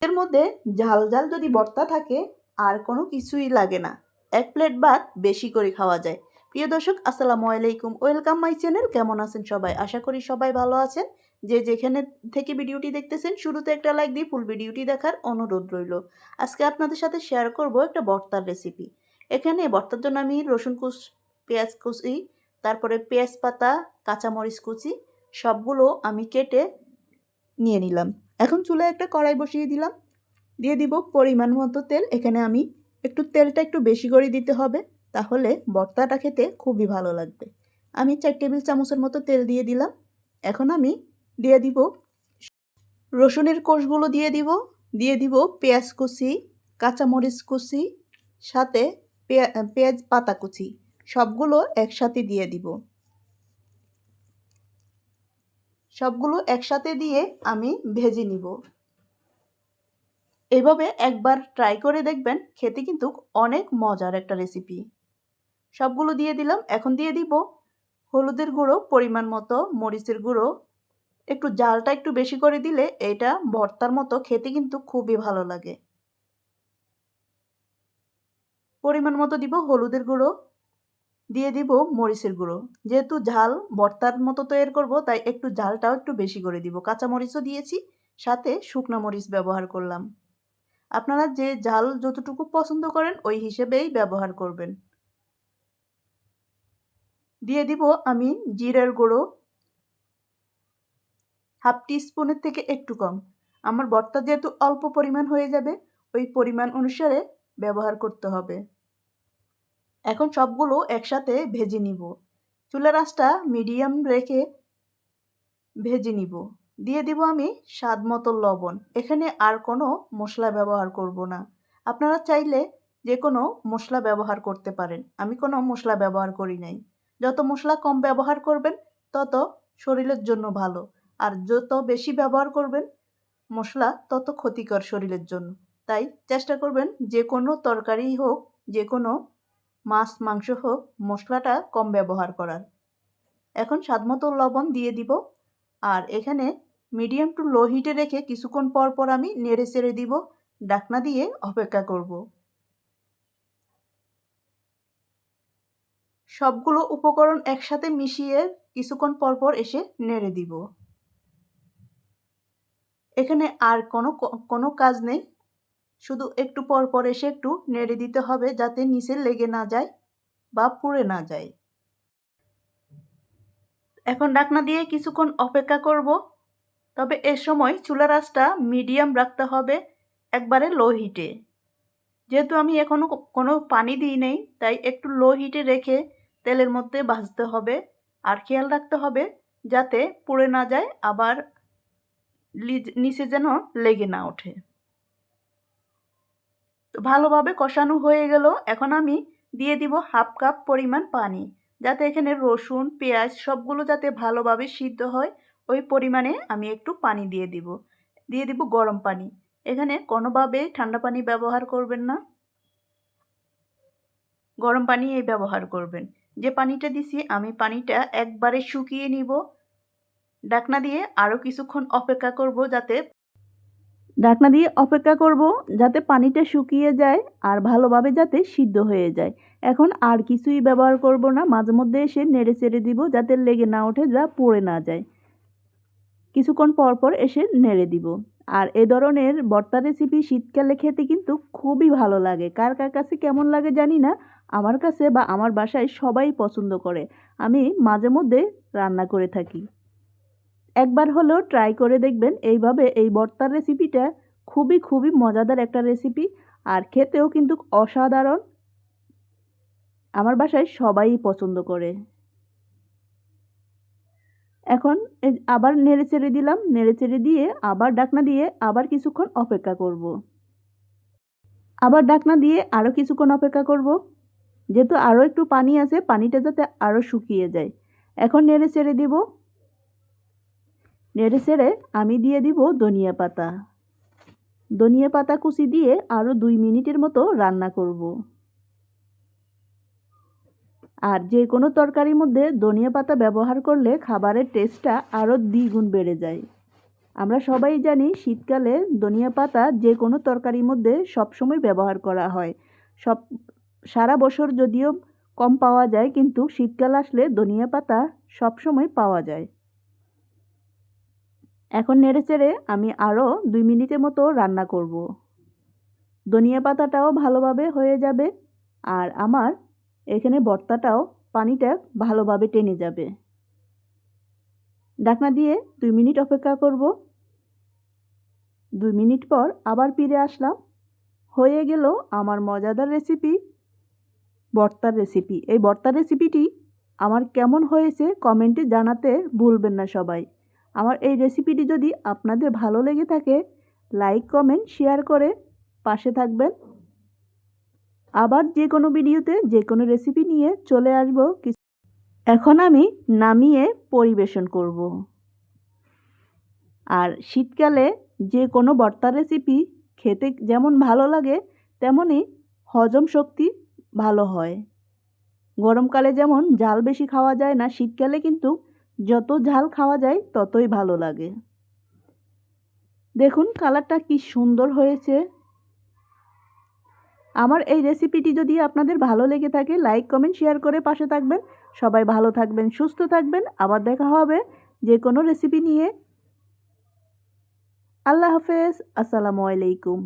এর মধ্যে ঝাল ঝাল যদি ভর্তা থাকে আর কোনো কিছুই লাগে না, এক প্লেট ভাত বেশি করে খাওয়া যায়। প্রিয় দর্শক, আসসালামু আলাইকুম, ওয়েলকাম মাই চ্যানেল। কেমন আছেন সবাই? আশা করি সবাই ভালো আছেন। যে যেখানে থেকে ভিডিওটি দেখতেছেন, শুরুতে একটা লাইক দিয়ে ফুল ভিডিওটি দেখার অনুরোধ রইল। আজকে আপনাদের সাথে শেয়ার করব একটা ভর্তার রেসিপি। এখানে ভর্তার জন্য আমি রসুন পেঁয়াজ কুচি, তারপরে পেঁয়াজ পাতা, কাঁচামরিচ কুচি সবগুলো আমি কেটে নিয়ে নিলাম। এখন চুলায় একটা কড়াই বসিয়ে দিলাম, দিয়ে দিব পরিমাণ মতো তেল। এখানে আমি তেলটা একটু বেশি করে দিতে হবে, তাহলে ভর্তাটা খেতে খুবই ভালো লাগবে। আমি 4 টেবিল চামচের মতো তেল দিয়ে দিলাম। এখন আমি দিয়ে দিব রসুনের কোষগুলো, দিয়ে দিব পেঁয়াজ কুচি, কাঁচামরিচ কুচি, সাথে পেঁয়াজ পাতা কুচি সবগুলো একসাথে দিয়ে দিব। সবগুলো একসাথে দিয়ে আমি ভেজে নিব। এইভাবে একবার ট্রাই করে দেখবেন, খেতে কিন্তু অনেক মজার একটা রেসিপি। সবগুলো দিয়ে দিলাম। এখন দিয়ে দিব হলুদের গুঁড়ো পরিমাণ মতো, মরিচের গুঁড়ো। একটু জালটা একটু বেশি করে দিলে এটা ভর্তার মতো খেতে কিন্তু খুবই ভালো লাগে। পরিমাণ মতো দিব হলুদের গুঁড়ো, দিয়ে দিব মরিচের গুঁড়ো। যেহেতু ঝাল ভর্তার মতো তৈরি করব, তাই একটু ঝালটাও একটু বেশি করে দিব। কাঁচামরিচও দিয়েছি, সাথে শুকনো মরিচ ব্যবহার করলাম। আপনারা যে ঝাল যতটুকু পছন্দ করেন ওই হিসেবেই ব্যবহার করবেন। দিয়ে দিব আমি জিরার গুঁড়ো, হাফ টিস্পুনের থেকে একটু কম। আমার ভর্তা যেহেতু অল্প পরিমাণ হয়ে যাবে, ওই পরিমাণ অনুসারে ব্যবহার করতে হবে। এখন সবগুলো একসাথে ভেজে নিব। চুলার আঁচটা মিডিয়াম রেখে ভেজে নিব। দিয়ে দিব আমি স্বাদ মতো লবণ। এখানে আর কোনো মশলা ব্যবহার করব না। আপনারা চাইলে যে কোনো মশলা ব্যবহার করতে পারেন, আমি কোনো মশলা ব্যবহার করি নাই। যত মশলা কম ব্যবহার করবেন তত শরীরের জন্য ভালো, আর যত বেশি ব্যবহার করবেন মশলা তত ক্ষতিকর শরীরের জন্য। তাই চেষ্টা করবেন যে কোনো তরকারি হোক, যে কোনো মাছ মাংস হোক, মশলাটা কম ব্যবহার করার। এখন স্বাদমতো লবণ দিয়ে দিব। আর এখানে মিডিয়াম টু লো হিটে রেখে কিছুক্ষণ পর পর আমি নেড়ে চেড়ে দিব, ঢাকনা দিয়ে অপেক্ষা করব। সবগুলো উপকরণ একসাথে মিশিয়ে কিছুক্ষণ পর পর এসে নেড়ে দিব। এখানে আর কোনো কাজ নেই, শুধু একটু পর পর এসে একটু নেড়ে দিতে হবে, যাতে নিচে লেগে না যায় বা পুড়ে না যায়। এখন ঢাকনা দিয়ে কিছুক্ষণ অপেক্ষা করব। তবে এ সময় চুলার আঁচটা মিডিয়াম রাখতে হবে, একবারে লো হিটে। যেহেতু আমি এখনও কোনো পানি দিই নেই, তাই একটু লো হিটে রেখে তেলের মধ্যে ভাজতে হবে। আর খেয়াল রাখতে হবে যাতে পুড়ে না যায়, আবার নিচে যেন লেগে না ওঠে। তো ভালোভাবে কষানো হয়ে গেল। এখন আমি দিয়ে দিব হাফ কাপ পরিমাণ পানি, যাতে এখানে রসুন পেঁয়াজ সবগুলো যাতে ভালোভাবে সিদ্ধ হয়, ওই পরিমাণে আমি একটু পানি দিয়ে দিব গরম পানি। এখানে কোনোভাবেই ঠান্ডা পানি ব্যবহার করবেন না, গরম পানি ব্যবহার করবেন। যে পানিটা দিছি আমি পানিটা একবারে শুকিয়ে নিব। ঢাকনা দিয়ে আরও কিছুক্ষণ অপেক্ষা করব, যাতে পানিটা শুকিয়ে যায় আর ভালোভাবে যাতে সিদ্ধ হয়ে যায়। এখন আর কিছুই ব্যবহার করব না, মাঝে মধ্যে এসে নেড়ে চেড়ে দিব যাতে লেগে না ওঠে, যা পুড়ে না যায়। কিছুক্ষণ পর পর এসে নেড়ে দিব। আর এ ধরনের ভর্তা রেসিপি শীতকালে খেতে কিন্তু খুবই ভালো লাগে। কার কার কাছে কেমন লাগে জানি না, আমার কাছে বা আমার বাসায় সবাই পছন্দ করে। আমি মাঝে মধ্যে রান্না করে থাকি। একবার হলেও ট্রাই করে দেখবেন এইভাবে। এই ভর্তার রেসিপিটা খুবই খুবই মজাদার একটা রেসিপি, আর খেতেও কিন্তু অসাধারণ। আমার বাসায় সবাই পছন্দ করে। এখন আবার নেড়ে চেড়ে দিলাম, নেড়ে চেড়ে দিয়ে আবার ঢাকনা দিয়ে আবার কিছুক্ষণ অপেক্ষা করব। আবার ঢাকনা দিয়ে আরও কিছুক্ষণ অপেক্ষা করব, যেহেতু আরও একটু পানি আছে, পানিটা যাতে আরও শুকিয়ে যায়। এখন নেড়ে চেড়ে দিব। নেড়ে চেড়ে আমি দিয়ে দিব ধনিয়া পাতা। ধনিয়া পাতা কুচি দিয়ে আরও 2 মিনিটের মতো রান্না করব। আর যে কোনো তরকারির মধ্যে ধনিয়া পাতা ব্যবহার করলে খাবারের টেস্টটা আরও দ্বিগুণ বেড়ে যায়। আমরা সবাই জানি শীতকালে ধনিয়া পাতা যে কোনো তরকারির মধ্যে সবসময় ব্যবহার করা হয়। সব সারা বছর যদিও কম পাওয়া যায়, কিন্তু শীতকাল আসলে ধনিয়া পাতা সবসময় পাওয়া যায়। এখন নেড়েচেড়ে আমি আরও 2 মিনিটের মতো রান্না করব। ধনিয়া পাতাটাও ভালোভাবে হয়ে যাবে, আর আমার এখানে ভর্তাটাও পানিটা ভালোভাবে টেনে যাবে। ঢাকনা দিয়ে 2 মিনিট অপেক্ষা করব। 2 মিনিট পর আবার ফিরে আসলাম। হয়ে গেল আমার মজাদার রেসিপি, ভর্তার রেসিপি। এই ভর্তার রেসিপিটি আমার কেমন হয়েছে কমেন্টে জানাতে ভুলবেন না সবাই। আমার এই রেসিপিটি যদি আপনাদের ভালো লেগে থাকে, লাইক কমেন্ট শেয়ার করে পাশে থাকবেন। আবার যে কোনো ভিডিওতে যে কোনো রেসিপি নিয়ে চলে আসব। এখন আমি নামিয়ে পরিবেশন করব। আর শীতকালে যে কোনো ভর্তার রেসিপি খেতে যেমন ভালো লাগে, তেমনই হজম শক্তি ভালো হয়। গরমকালে যেমন ঝাল বেশি খাওয়া যায় না, শীতকালে কিন্তু যত ঝাল খাওয়া যায় ততই ভালো লাগে। দেখুন কালারটা কি সুন্দর হয়েছে। আমার এই রেসিপিটি যদি আপনাদের ভালো লেগে থাকে, লাইক কমেন্ট শেয়ার করে পাশে থাকবেন। সবাই ভালো থাকবেন, সুস্থ থাকবেন। আবার দেখা হবে যে কোনো রেসিপি নিয়ে। আল্লাহ হাফেজ। আসসালামু আলাইকুম।